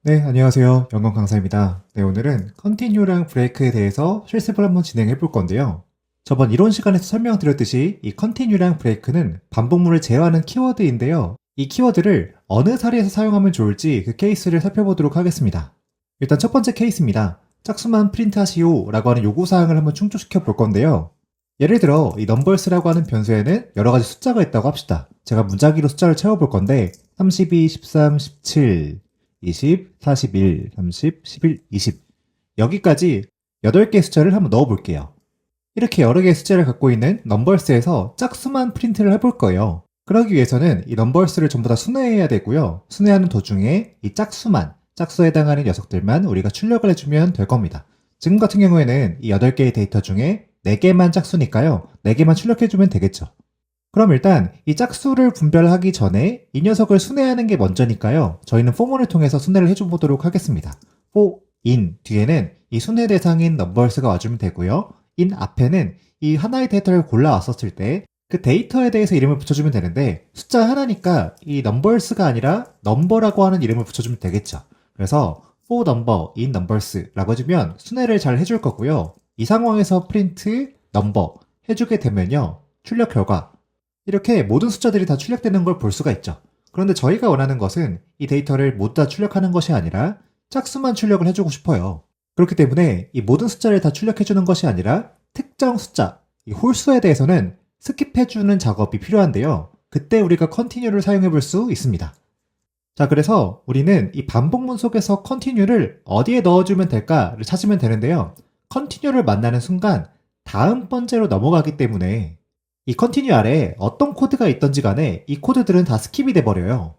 네, 안녕하세요. 영건 강사입니다. 네, 오늘은 컨티뉴랑 브레이크에 대해서 실습을 한번 진행해 볼 건데요. 저번 이론 시간에서 설명드렸듯이 이 컨티뉴랑 브레이크는 반복문을 제어하는 키워드인데요. 이 키워드를 어느 사례에서 사용하면 좋을지 그 케이스를 살펴보도록 하겠습니다. 일단 첫 번째 케이스입니다. 짝수만 프린트하시오 라고 하는 요구사항을 한번 충족시켜 볼 건데요. 예를 들어 이 넘버스라고 하는 변수에는 여러 가지 숫자가 있다고 합시다. 제가 문자기로 숫자를 채워볼 건데 32, 13, 17, 20, 41, 30, 11, 20 여기까지 8개의 숫자를 한번 넣어 볼게요. 이렇게 여러 개의 숫자를 갖고 있는 넘버스에서 짝수만 프린트를 해볼 거예요. 그러기 위해서는 이 넘버스를 전부 다 순회해야 되고요. 순회하는 도중에 이 짝수에 해당하는 녀석들만 우리가 출력을 해주면 될 겁니다. 지금 같은 경우에는 이 8개의 데이터 중에 4개만 짝수니까요. 4개만 출력해주면 되겠죠. 그럼 일단 이 짝수를 분별하기 전에 이 녀석을 순회하는 게 먼저니까요. 저희는 포문을 통해서 순회를 해줘보도록 하겠습니다. for in 뒤에는 이 순회 대상인 넘버스가 와주면 되고요. in 앞에는 이 하나의 데이터를 골라왔었을 때 그 데이터에 대해서 이름을 붙여주면 되는데 숫자 하나니까 이 넘버스가 아니라 넘버라고 하는 이름을 붙여주면 되겠죠. 그래서 for number in numbers라고 해주면 순회를 잘 해줄 거고요. 이 상황에서 print number 해주게 되면요. 출력 결과 이렇게 모든 숫자들이 다 출력되는 걸 볼 수가 있죠. 그런데 저희가 원하는 것은 이 데이터를 모두 다 출력하는 것이 아니라 짝수만 출력을 해주고 싶어요. 그렇기 때문에 이 모든 숫자를 다 출력해주는 것이 아니라 특정 숫자, 이 홀수에 대해서는 스킵해주는 작업이 필요한데요. 그때 우리가 continue를 사용해 볼 수 있습니다. 자, 그래서 우리는 이 반복문 속에서 continue를 어디에 넣어주면 될까를 찾으면 되는데요. continue를 만나는 순간 다음 번째로 넘어가기 때문에 이 continue 아래에 어떤 코드가 있던지 간에 이 코드들은 다 스킵이 돼버려요.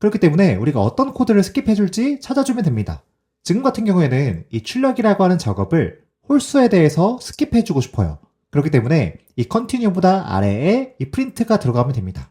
그렇기 때문에 우리가 어떤 코드를 스킵해줄지 찾아주면 됩니다. 지금 같은 경우에는 이 출력이라고 하는 작업을 홀수에 대해서 스킵해주고 싶어요. 그렇기 때문에 이 continue보다 아래에 이 print가 들어가면 됩니다.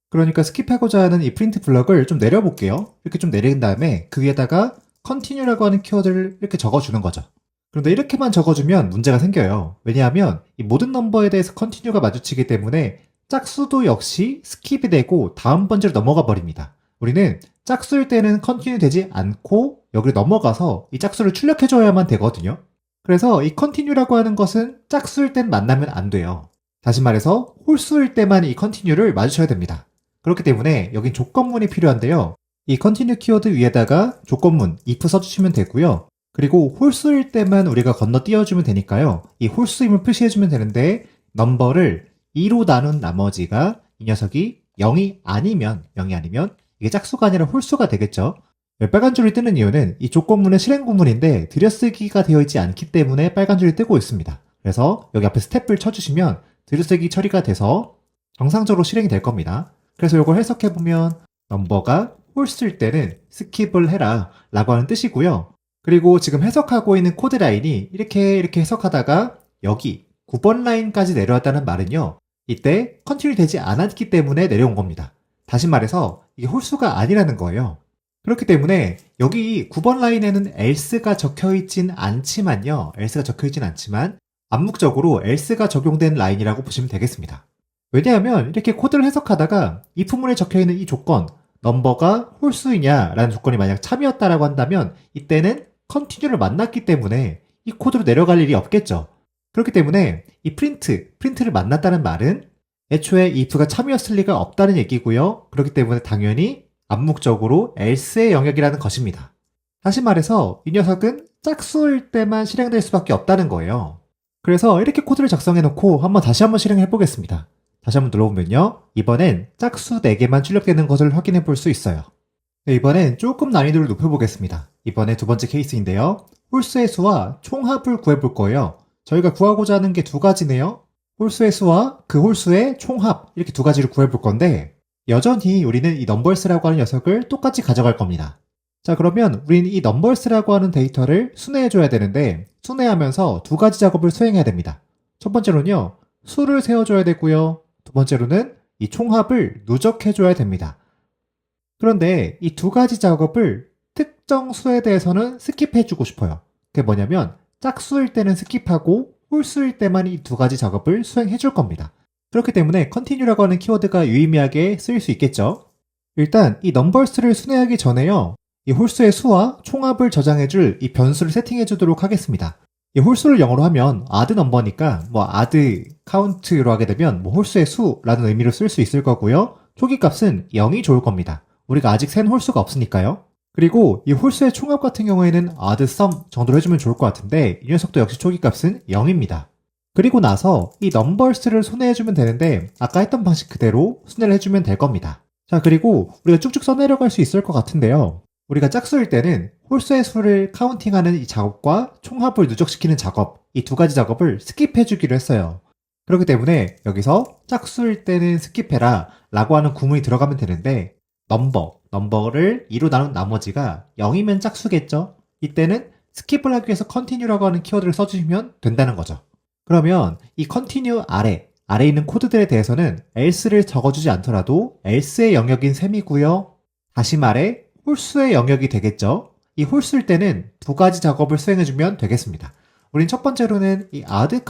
그러니까 스킵하고자 하는 이 프린트 블럭을 좀 내려볼게요. 이렇게 좀 내린 다음에 그 위에다가 continue라고 하는 키워드를 이렇게 적어주는 거죠. 그런데 이렇게만 적어주면 문제가 생겨요. 왜냐하면 이 모든 넘버에 대해서 continue가 마주치기 때문에 짝수도 역시 스킵이 되고 다음 번째로 넘어가 버립니다. 우리는 짝수일 때는 continue 되지 않고 여기를 넘어가서 이 짝수를 출력해줘야만 되거든요. 그래서 이 continue라고 하는 것은 짝수일 땐 만나면 안 돼요. 다시 말해서 홀수일 때만 이 continue를 마주쳐야 됩니다. 그렇기 때문에 여긴 조건문이 필요한데요. 이 continue 키워드 위에다가 조건문 if 써주시면 되고요. 그리고 홀수일 때만 우리가 건너뛰어주면 되니까요. 이 홀수임을 표시해주면 되는데 넘버를 2로 나눈 나머지가 이 녀석이 0이 아니면 이게 짝수가 아니라 홀수가 되겠죠. 빨간 줄이 뜨는 이유는 이 조건문은 실행 구문인데 들여쓰기가 되어 있지 않기 때문에 빨간 줄이 뜨고 있습니다. 그래서 여기 앞에 스텝을 쳐주시면 들여쓰기 처리가 돼서 정상적으로 실행이 될 겁니다. 그래서 이걸 해석해보면 넘버가 홀수일 때는 스킵을 해라 라고 하는 뜻이고요. 그리고 지금 해석하고 있는 코드 라인이 이렇게 해석하다가 여기 9번 라인까지 내려왔다는 말은요. 이때 컨티뉴 되지 않았기 때문에 내려온 겁니다. 다시 말해서 이게 홀수가 아니라는 거예요. 그렇기 때문에 여기 9번 라인에는 else가 적혀있진 않지만 암묵적으로 else가 적용된 라인이라고 보시면 되겠습니다. 왜냐하면 이렇게 코드를 해석하다가 if문에 적혀있는 이 조건 넘버가 홀수이냐라는 조건이 만약 참이었다라고 한다면 이때는 continue를 만났기 때문에 이 코드로 내려갈 일이 없겠죠. 그렇기 때문에 이 print를 만났다는 말은 애초에 if가 참이었을 리가 없다는 얘기고요. 그렇기 때문에 당연히 암묵적으로 else의 영역이라는 것입니다. 다시 말해서 이 녀석은 짝수일 때만 실행될 수밖에 없다는 거예요. 그래서 이렇게 코드를 작성해 놓고 다시 한번 실행해 보겠습니다. 다시 한번 눌러보면요. 이번엔 짝수 4개만 출력되는 것을 확인해 볼 수 있어요. 네, 이번엔 조금 난이도를 높여보겠습니다. 이번에 두 번째 케이스인데요. 홀수의 수와 총합을 구해볼 거예요. 저희가 구하고자 하는 게 두 가지네요. 홀수의 수와 그 홀수의 총합 이렇게 두 가지를 구해볼 건데 여전히 우리는 이 넘버스라고 하는 녀석을 똑같이 가져갈 겁니다. 자, 그러면 우리는 이 넘버스라고 하는 데이터를 순회해줘야 되는데 순회하면서 두 가지 작업을 수행해야 됩니다. 첫 번째로는요. 수를 세워줘야 되고요. 두 번째로는 이 총합을 누적해줘야 됩니다. 그런데 이 두 가지 작업을 특정 수에 대해서는 스킵해주고 싶어요. 그게 뭐냐면 짝수일 때는 스킵하고 홀수일 때만 이 두 가지 작업을 수행해줄 겁니다. 그렇기 때문에 continue라고 하는 키워드가 유의미하게 쓰일 수 있겠죠. 일단 이 넘버스를 순회하기 전에요. 이 홀수의 수와 총합을 저장해줄 이 변수를 세팅해주도록 하겠습니다. 이 홀수를 영어로 하면 add number니까 add count로 하게 되면 홀수의 수라는 의미로 쓸 수 있을 거고요. 초기값은 0이 좋을 겁니다. 우리가 아직 센 홀수가 없으니까요. 그리고 이 홀수의 총합 같은 경우에는 add sum 정도로 해주면 좋을 것 같은데 이 녀석도 역시 초기값은 0입니다. 그리고 나서 이 numbers를 손해해주면 되는데 아까 했던 방식 그대로 손해를 해주면 될 겁니다. 자, 그리고 우리가 쭉쭉 써내려갈 수 있을 것 같은데요. 우리가 짝수일 때는 홀수의 수를 카운팅하는 이 작업과 총합을 누적시키는 작업, 이 두 가지 작업을 스킵해주기로 했어요. 그렇기 때문에 여기서 짝수일 때는 스킵해라 라고 하는 구문이 들어가면 되는데 넘버를 2로 나눈 나머지가 0이면 짝수겠죠? 이때는 스킵을 하기 위해서 continue라고 하는 키워드를 써주시면 된다는 거죠. 그러면 이 continue 아래 있는 코드들에 대해서는 else를 적어주지 않더라도 else의 영역인 셈이고요. 다시 말해 홀수의 영역이 되겠죠. 이 홀수일 때는 두 가지 작업을 수행해주면 되겠습니다. 우린 첫 번째로는 이 add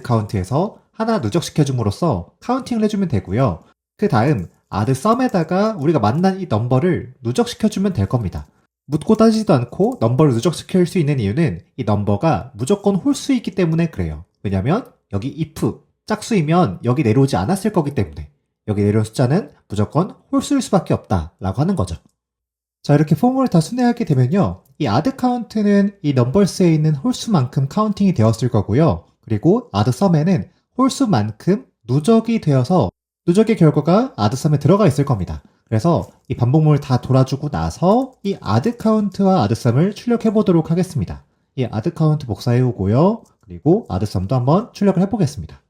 count에서 하나 누적시켜줌으로써 카운팅을 해주면 되고요. 그 다음 add sum에다가 우리가 만난 이 넘버를 누적시켜주면 될 겁니다. 묻고 따지지도 않고 넘버를 누적시킬 수 있는 이유는 이 넘버가 무조건 홀수이기 때문에 그래요. 왜냐면 여기 if 짝수이면 여기 내려오지 않았을 거기 때문에 여기 내려온 숫자는 무조건 홀수일 수밖에 없다라고 하는 거죠. 자, 이렇게 폼을 다 순회하게 되면요. 이 add count는 이 넘버스에 있는 홀수만큼 카운팅이 되었을 거고요. 그리고 add sum에는 홀수만큼 누적이 되어서 누적의 결과가 add sum에 들어가 있을 겁니다. 그래서 이 반복문을 다 돌아주고 나서 이 add count와 add sum을 출력해 보도록 하겠습니다. 이 add count 복사해 오고요. 그리고 add sum도 한번 출력을 해보겠습니다.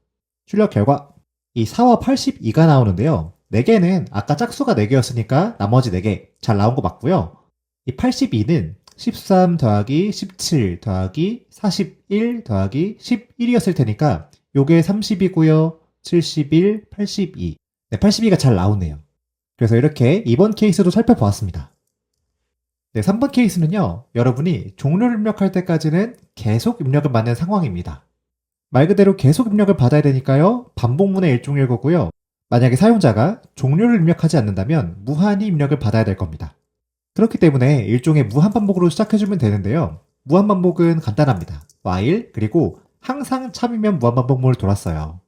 출력 결과 이 4와 82가 나오는데요. 4개는 아까 짝수가 4개였으니까 나머지 4개 잘 나온 거 맞고요. 이 82는 13 더하기 17 더하기 41 더하기 11이었을 테니까 요게 30이고요. 71, 82. 네, 82가 잘 나오네요. 그래서 이렇게 2번 케이스도 살펴보았습니다. 네, 3번 케이스는요. 여러분이 종료를 입력할 때까지는 계속 입력을 받는 상황입니다. 말 그대로 계속 입력을 받아야 되니까요. 반복문의 일종일 거고요. 만약에 사용자가 종료를 입력하지 않는다면 무한히 입력을 받아야 될 겁니다. 그렇기 때문에 일종의 무한반복으로 시작해주면 되는데요. 무한반복은 간단합니다. while 그리고 항상 참이면 무한반복문을 돌았어요.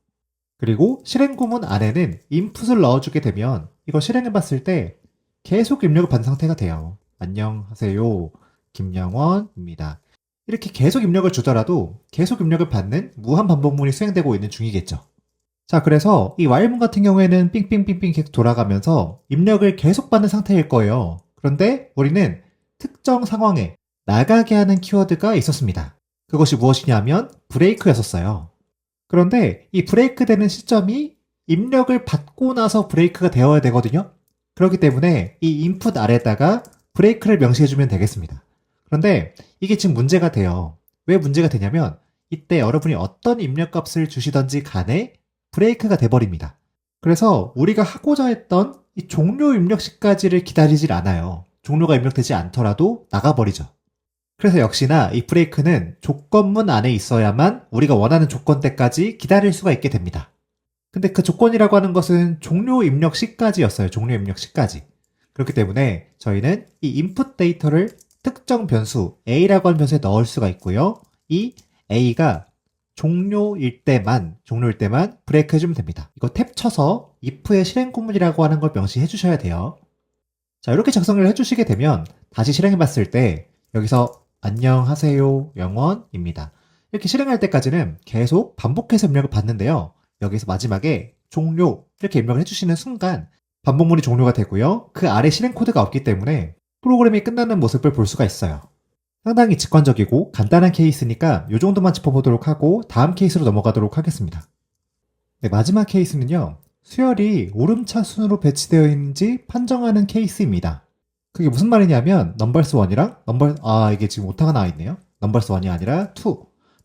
그리고 실행구문 안에는 input을 넣어주게 되면 이거 실행해봤을 때 계속 입력을 받는 상태가 돼요. 안녕하세요. 김영원입니다. 이렇게 계속 입력을 주더라도 계속 입력을 받는 무한반복문이 수행되고 있는 중이겠죠. 자, 그래서 이 while문 같은 경우에는 삥삥삥삥 계속 돌아가면서 입력을 계속 받는 상태일 거예요. 그런데 우리는 특정 상황에 나가게 하는 키워드가 있었습니다. 그것이 무엇이냐면 브레이크였었어요. 그런데 이 브레이크 되는 시점이 입력을 받고 나서 브레이크가 되어야 되거든요. 그렇기 때문에 이 input 아래에다가 브레이크를 명시해주면 되겠습니다. 그런데 이게 지금 문제가 돼요. 왜 문제가 되냐면 이때 여러분이 어떤 입력값을 주시던지 간에 브레이크가 돼버립니다. 그래서 우리가 하고자 했던 이 종료 입력 시까지를 기다리질 않아요. 종료가 입력되지 않더라도 나가버리죠. 그래서 역시나 이 브레이크는 조건문 안에 있어야만 우리가 원하는 조건대까지 기다릴 수가 있게 됩니다. 근데 그 조건이라고 하는 것은 종료 입력 시까지였어요. 종료 입력 시까지. 그렇기 때문에 저희는 이 input 데이터를 특정 변수 a라고 하는 변수에 넣을 수가 있고요. 이 a가 종료일 때만 브레이크 해주면 됩니다. 이거 탭 쳐서 if의 실행 구문이라고 하는 걸 명시해 주셔야 돼요. 자, 이렇게 작성을 해주시게 되면 다시 실행해 봤을 때 여기서 안녕하세요 영원입니다. 이렇게 실행할 때까지는 계속 반복해서 입력을 받는데요. 여기서 마지막에 종료 이렇게 입력을 해주시는 순간 반복문이 종료가 되고요. 그 아래 실행 코드가 없기 때문에 프로그램이 끝나는 모습을 볼 수가 있어요. 상당히 직관적이고 간단한 케이스니까 이 정도만 짚어보도록 하고 다음 케이스로 넘어가도록 하겠습니다. 네, 마지막 케이스는요. 수열이 오름차 순으로 배치되어 있는지 판정하는 케이스입니다. 그게 무슨 말이냐면 넘버스1이랑 이게 지금 오타가 나와 있네요. 넘버스1이 아니라 2.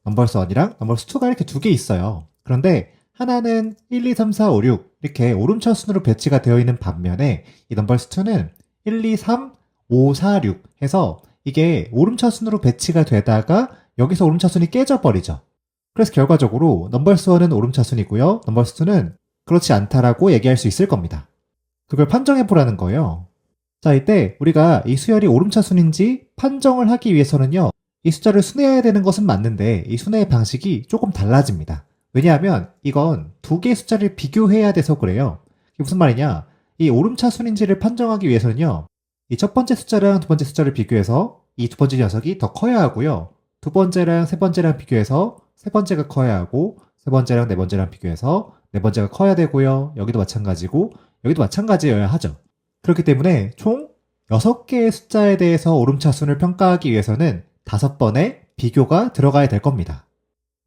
넘버스1이랑 넘버스2가 이렇게 두 개 있어요. 그런데 하나는 1, 2, 3, 4, 5, 6 이렇게 오름차 순으로 배치가 되어 있는 반면에 이 넘버스2는 1, 2, 3, 5, 4, 6 해서 이게 오름차순으로 배치가 되다가 여기서 오름차순이 깨져버리죠. 그래서 결과적으로 넘버스1은 오름차순이고요. 넘버스2는 그렇지 않다라고 얘기할 수 있을 겁니다. 그걸 판정해보라는 거예요. 자, 이때 우리가 이 수열이 오름차순인지 판정을 하기 위해서는요, 이 숫자를 순회해야 되는 것은 맞는데 이 순회의 방식이 조금 달라집니다. 왜냐하면 이건 두 개의 숫자를 비교해야 돼서 그래요. 이게 무슨 말이냐? 이 오름차순인지를 판정하기 위해서는요, 이 첫 번째 숫자랑 두 번째 숫자를 비교해서 이 두 번째 녀석이 더 커야 하고요. 두 번째랑 세 번째랑 비교해서 세 번째가 커야 하고, 세 번째랑 네 번째랑 비교해서 네 번째가 커야 되고요. 여기도 마찬가지고, 여기도 마찬가지여야 하죠. 그렇기 때문에 총 6개의 숫자에 대해서 오름차순을 평가하기 위해서는 5번의 비교가 들어가야 될 겁니다.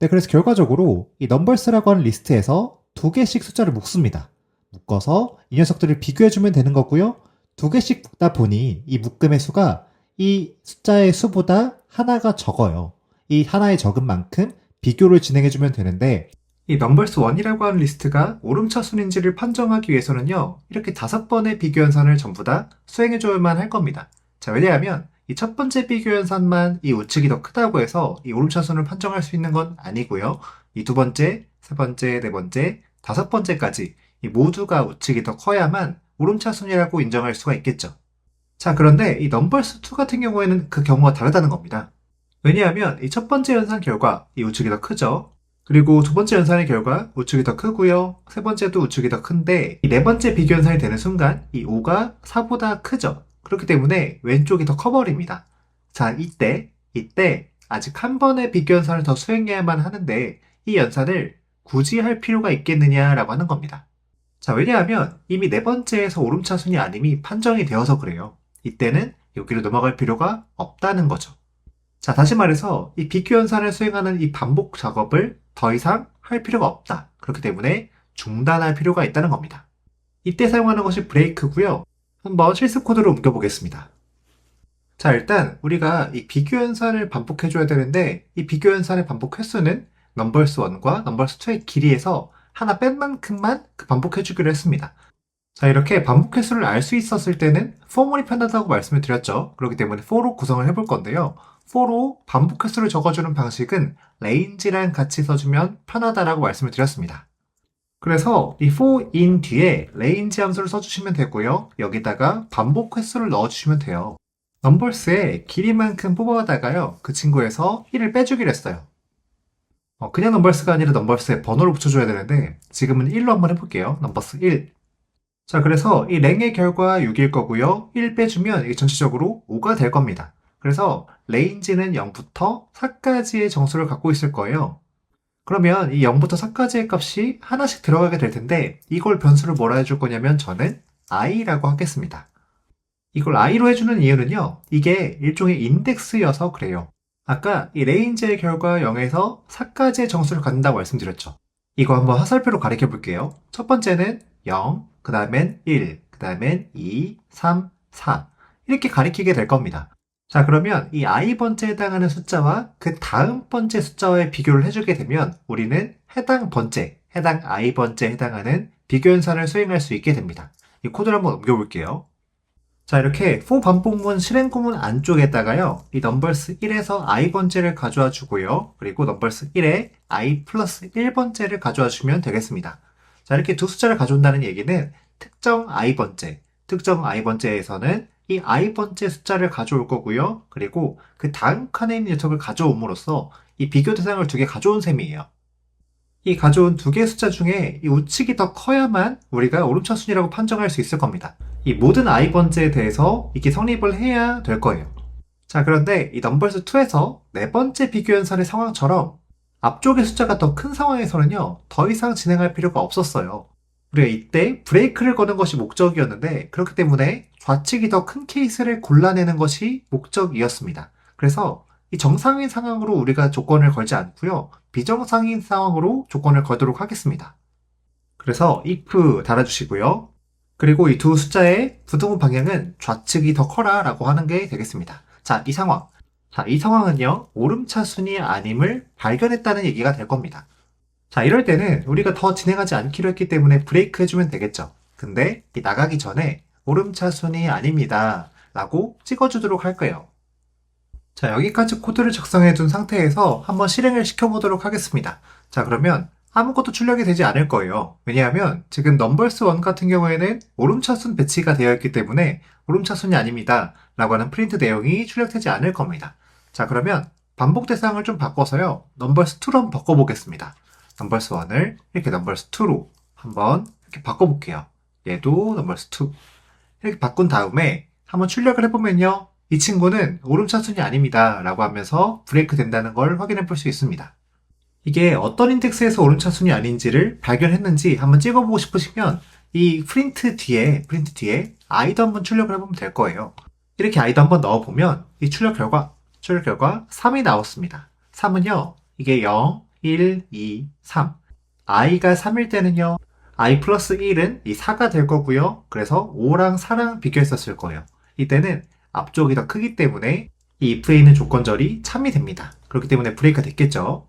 네, 그래서 결과적으로 이 넘버스라고 하는 리스트에서 2개씩 숫자를 묶습니다. 묶어서 이 녀석들을 비교해주면 되는 거고요. 2개씩 묶다 보니 이 묶음의 수가 이 숫자의 수보다 하나가 적어요. 이 하나의 적은 만큼 비교를 진행해주면 되는데, 이 넘버스1이라고 하는 리스트가 오름차순인지를 판정하기 위해서는요, 이렇게 5번의 비교 연산을 전부 다 수행해줘야만 할 겁니다. 자, 왜냐하면 이 첫 번째 비교 연산만 이 우측이 더 크다고 해서 이 오름차순을 판정할 수 있는 건 아니고요. 이 두 번째, 세 번째, 네 번째, 5번째까지 이 모두가 우측이 더 커야만 오름차순이라고 인정할 수가 있겠죠. 자, 그런데 이 넘버스2 같은 경우에는 그 경우가 다르다는 겁니다. 왜냐하면 이 첫 번째 연산 결과 이 우측이 더 크죠. 그리고 두 번째 연산의 결과 우측이 더 크고요. 세 번째도 우측이 더 큰데 이 네 번째 비교 연산이 되는 순간 이 5가 4보다 크죠. 그렇기 때문에 왼쪽이 더 커버립니다. 자, 이때 아직 한 번의 비교 연산을 더 수행해야만 하는데 이 연산을 굳이 할 필요가 있겠느냐라고 하는 겁니다. 자, 왜냐하면 이미 네 번째에서 오름차순이 아님이 판정이 되어서 그래요. 이때는 여기로 넘어갈 필요가 없다는 거죠. 자, 다시 말해서 이 비교 연산을 수행하는 이 반복 작업을 더 이상 할 필요가 없다. 그렇기 때문에 중단할 필요가 있다는 겁니다. 이때 사용하는 것이 브레이크고요. 한번 실습 코드로 옮겨보겠습니다. 자, 일단 우리가 이 비교 연산을 반복해줘야 되는데 이 비교 연산의 반복 횟수는 넘버스1과 넘버스2의 길이에서 하나 뺀 만큼만 반복해주기로 했습니다. 자, 이렇게 반복 횟수를 알 수 있었을 때는 for물이 편하다고 말씀을 드렸죠. 그렇기 때문에 for로 구성을 해볼 건데요. for로 반복 횟수를 적어주는 방식은 range랑 같이 써주면 편하다라고 말씀을 드렸습니다. 그래서 이 for in 뒤에 range 함수를 써주시면 되고요. 여기다가 반복 횟수를 넣어주시면 돼요. 넘버스의 길이만큼 뽑아다가요. 그 친구에서 1을 빼주기로 했어요. 그냥 넘버스가 아니라 넘버스에 번호를 붙여줘야 되는데 지금은 1로 한번 해볼게요. 넘버스 1. 자, 그래서 이 랭의 결과 6일 거고요. 1 빼주면 이게 전체적으로 5가 될 겁니다. 그래서 레인지는 0부터 4까지의 정수를 갖고 있을 거예요. 그러면 이 0부터 4까지의 값이 하나씩 들어가게 될 텐데 이걸 변수를 뭐라 해줄 거냐면 저는 i라고 하겠습니다. 이걸 i로 해주는 이유는요. 이게 일종의 인덱스여서 그래요. 아까 이 레인지의 결과 0에서 4까지의 정수를 갖는다고 말씀드렸죠. 이거 한번 화살표로 가리켜 볼게요. 첫 번째는 0, 그 다음엔 1, 그 다음엔 2, 3, 4 이렇게 가리키게 될 겁니다. 자, 그러면 이 i번째에 해당하는 숫자와 그 다음 번째 숫자와의 비교를 해주게 되면 우리는 해당 i번째에 해당하는 비교 연산을 수행할 수 있게 됩니다. 이 코드를 한번 옮겨볼게요. 자, 이렇게 for 반복문 실행구문 안쪽에다가요, 이 넘버스 1에서 i번째를 가져와 주고요, 그리고 넘버스 1에 i 플러스 1번째를 가져와 주면 되겠습니다. 자, 이렇게 두 숫자를 가져온다는 얘기는 특정 i번째에서는 이 i번째 숫자를 가져올 거고요, 그리고 그 다음 칸에 있는 녀석을 가져옴으로써 이 비교 대상을 두 개 가져온 셈이에요. 이 가져온 두 개의 숫자 중에 이 우측이 더 커야만 우리가 오름차순이라고 판정할 수 있을 겁니다. 이 모든 i번째에 대해서 이게 성립을 해야 될 거예요. 자, 그런데 이 넘버스2에서 네 번째 비교 연산의 상황처럼 앞쪽의 숫자가 더 큰 상황에서는요, 더 이상 진행할 필요가 없었어요. 우리가 이때 브레이크를 거는 것이 목적이었는데 그렇기 때문에 좌측이 더 큰 케이스를 골라내는 것이 목적이었습니다. 그래서 이 정상인 상황으로 우리가 조건을 걸지 않고요, 비정상인 상황으로 조건을 걸도록 하겠습니다. 그래서 if 달아주시고요. 그리고 이 두 숫자의 부등호 방향은 좌측이 더 커라 라고 하는 게 되겠습니다. 자, 이 상황은요, 오름차순이 아님을 발견했다는 얘기가 될 겁니다. 자, 이럴 때는 우리가 더 진행하지 않기로 했기 때문에 브레이크 해주면 되겠죠. 근데 이 나가기 전에 오름차순이 아닙니다 라고 찍어주도록 할 거예요. 자, 여기까지 코드를 작성해 둔 상태에서 한번 실행을 시켜보도록 하겠습니다. 자, 그러면 아무것도 출력이 되지 않을 거예요. 왜냐하면 지금 넘버스1 같은 경우에는 오름차순 배치가 되어 있기 때문에 오름차순이 아닙니다 라고 하는 프린트 내용이 출력되지 않을 겁니다. 자, 그러면 반복 대상을 좀 바꿔서요, 넘버스2로 한번 바꿔보겠습니다. 넘버스1을 이렇게 넘버스2로 한번 이렇게 바꿔볼게요. 얘도 넘버스2 이렇게 바꾼 다음에 한번 출력을 해보면요, 이 친구는 오름차순이 아닙니다 라고 하면서 브레이크 된다는 걸 확인해 볼 수 있습니다. 이게 어떤 인덱스에서 오름차순이 아닌지를 발견했는지 한번 찍어보고 싶으시면 이 프린트 뒤에 아이도 한번 출력을 해보면 될 거예요. 이렇게 아이도 한번 넣어보면 이 출력 결과 3이 나왔습니다. 3은요, 이게 0, 1, 2, 3. i가 3일 때는요, i 플러스 1은 이 4가 될 거고요. 그래서 5랑 4랑 비교했었을 거예요. 이때는 앞쪽이 더 크기 때문에 이 if에 있는 조건절이 참이 됩니다. 그렇기 때문에 브레이크가 됐겠죠.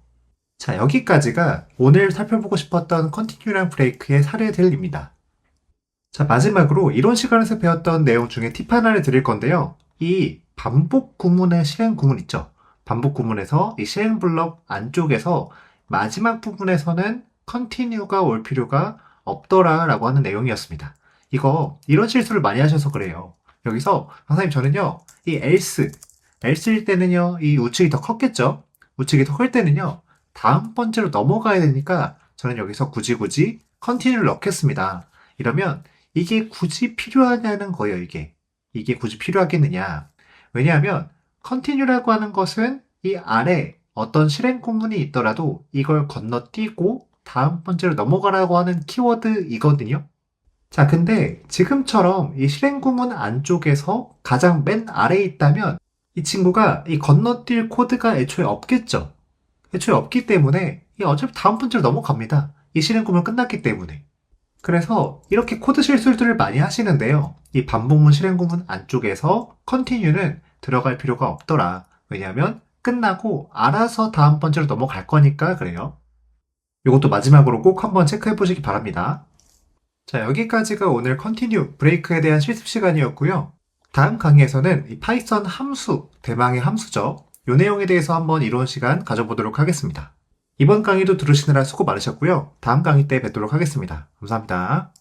자, 여기까지가 오늘 살펴보고 싶었던 컨티뉴랑 브레이크의 사례들입니다. 자, 마지막으로 이론 시간에서 배웠던 내용 중에 팁 하나를 드릴 건데요. 이 반복 구문의 실행 구문 있죠? 반복 구문에서 이 실행 블럭 안쪽에서 마지막 부분에서는 continue가 올 필요가 없더라 라고 하는 내용이었습니다. 이런 실수를 많이 하셔서 그래요. 여기서 강사님 저는요, 이 else일 때는요, 이 우측이 더 컸겠죠? 우측이 더 클 때는요, 다음 번째로 넘어가야 되니까 저는 여기서 굳이 continue를 넣겠습니다. 이러면 이게 굳이 필요하냐는 거예요, 이게. 이게 굳이 필요하겠느냐. 왜냐하면 continue라고 하는 것은 이 아래 어떤 실행 구문이 있더라도 이걸 건너뛰고 다음 번째로 넘어가라고 하는 키워드이거든요. 자, 근데 지금처럼 이 실행 구문 안쪽에서 가장 맨 아래에 있다면 이 친구가 이 건너뛸 코드가 애초에 없겠죠. 애초에 없기 때문에 이 어차피 다음 번째로 넘어갑니다. 이 실행 구문 끝났기 때문에. 그래서 이렇게 코드 실수들을 많이 하시는데요. 이 반복문 실행 구문 안쪽에서 continue는 들어갈 필요가 없더라. 왜냐하면 끝나고 알아서 다음 번째로 넘어갈 거니까 그래요. 이것도 마지막으로 꼭 한번 체크해 보시기 바랍니다. 자, 여기까지가 오늘 컨티뉴 브레이크에 대한 실습 시간이었고요. 다음 강의에서는 이 파이썬 함수, 대망의 함수죠. 이 내용에 대해서 한번 이론 시간 가져보도록 하겠습니다. 이번 강의도 들으시느라 수고 많으셨고요. 다음 강의 때 뵙도록 하겠습니다. 감사합니다.